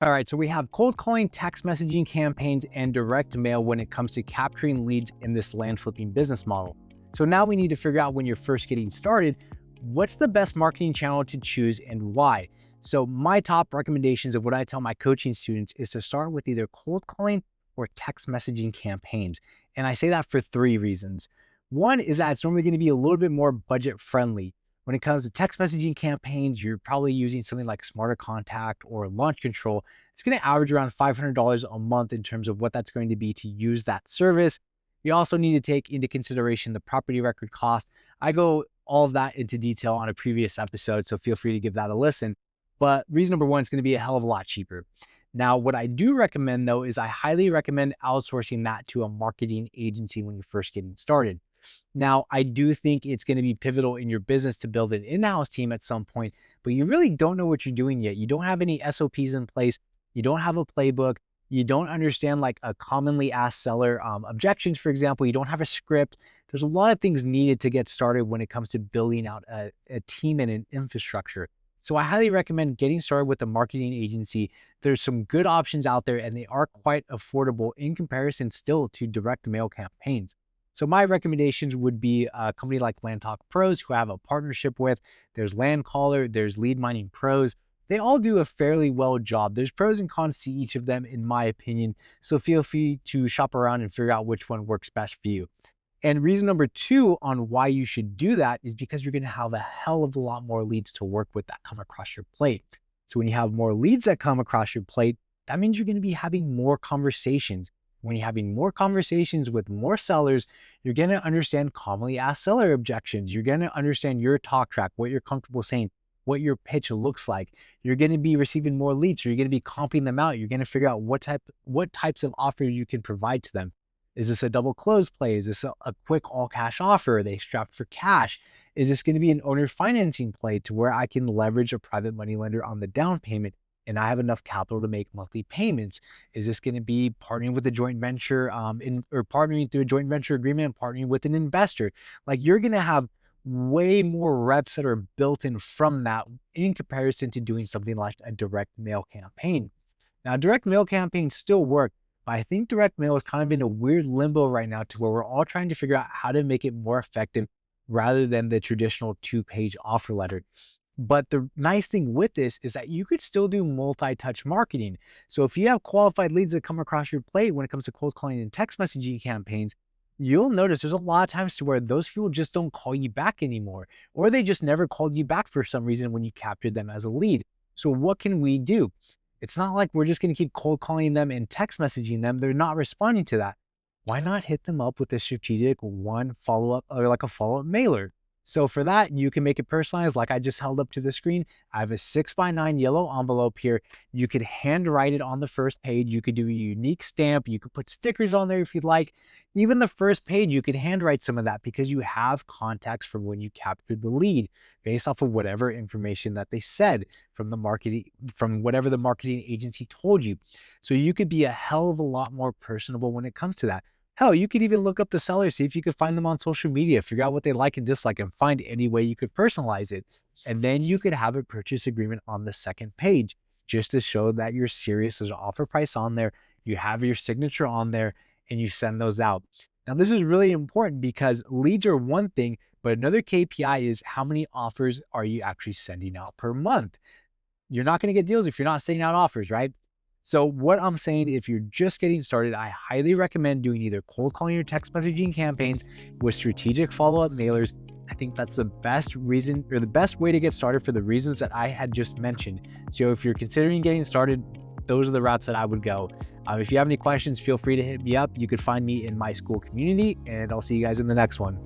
All right, so we have cold calling, text messaging campaigns, and direct mail when it comes to capturing leads in this land flipping business model. So now we need to figure out when you're first getting started, what's the best marketing channel to choose and why? So my top recommendations of what I tell my coaching students is to start with either cold calling or text messaging campaigns. And I say that for three reasons. One is that it's normally going to be a little bit more budget friendly. When it comes to text messaging campaigns, you're probably using something like Smarter Contact or Launch Control. It's going to average around $500 a month in terms of what that's going to be to use that service. You also need to take into consideration the property record cost. I go all of that into detail on a previous episode, so feel free to give that a listen. But reason number one, it's going to be a hell of a lot cheaper. Now, what I do recommend though is I highly recommend outsourcing that to a marketing agency when you're first getting started. Now, I do think it's going to be pivotal in your business to build an in-house team at some point, but you really don't know what you're doing yet. You don't have any SOPs in place. You don't have a playbook. You don't understand like a commonly asked seller objections, for example. You don't have a script. There's a lot of things needed to get started when it comes to building out a team and an infrastructure. So I highly recommend getting started with a marketing agency. There's some good options out there and they are quite affordable in comparison still to direct mail campaigns. So my recommendations would be a company like Land Talk Pros, who I have a partnership with. There's Land Caller, there's Lead Mining Pros. They all do a fairly well job. There's pros and cons to each of them, in my opinion. So feel free to shop around and figure out which one works best for you. And reason number two on why you should do that is because you're going to have a hell of a lot more leads to work with that come across your plate. So when you have more leads that come across your plate, that means you're going to be having more conversations. When you're having more conversations with more sellers, you're going to understand commonly asked seller objections. You're going to understand your talk track, what you're comfortable saying, what your pitch looks like. You're going to be receiving more leads. So you're going to be comping them out. You're going to figure out what types of offers you can provide to them. Is this a double close play? Is this a quick all cash offer? Are they strapped for cash? Is this going to be an owner financing play to where I can leverage a private money lender on the down payment and I have enough capital to make monthly payments? Is this going to be partnering with a joint venture or partnering through a joint venture agreement, partnering with an investor? Like you're going to have way more reps that are built in from that in comparison to doing something like a direct mail campaign. Now, direct mail campaigns still work, but I think direct mail is kind of in a weird limbo right now to where we're all trying to figure out how to make it more effective rather than the traditional two-page offer letter. But the nice thing with this is that you could still do multi-touch marketing. So if you have qualified leads that come across your plate when it comes to cold calling and text messaging campaigns, you'll notice there's a lot of times to where those people just don't call you back anymore, or they just never called you back for some reason when you captured them as a lead. So what can we do? It's not like we're just going to keep cold calling them and text messaging them. They're not responding to that. Why not hit them up with a strategic one follow-up or like a follow-up mailer? So for that, you can make it personalized like I just held up to the screen. I have a 6x9 yellow envelope here. You could handwrite it on the first page. You could do a unique stamp. You could put stickers on there if you'd like. Even the first page, you could handwrite some of that because you have context from when you captured the lead based off of whatever information that they said from the marketing, from whatever the marketing agency told you. So you could be a hell of a lot more personable when it comes to that. Hell, you could even look up the seller, see if you could find them on social media, figure out what they like and dislike, and find any way you could personalize it. And then you could have a purchase agreement on the second page just to show that you're serious. There's an offer price on there, you have your signature on there, and you send those out. Now, this is really important because leads are one thing, but another KPI is how many offers are you actually sending out per month? You're not going to get deals if you're not sending out offers, right? So what I'm saying, if you're just getting started, I highly recommend doing either cold calling or text messaging campaigns with strategic follow-up mailers. I think that's the best reason or the best way to get started for the reasons that I had just mentioned. So if you're considering getting started, those are the routes that I would go. If you have any questions, feel free to hit me up. You could find me in my school community, and I'll see you guys in the next one.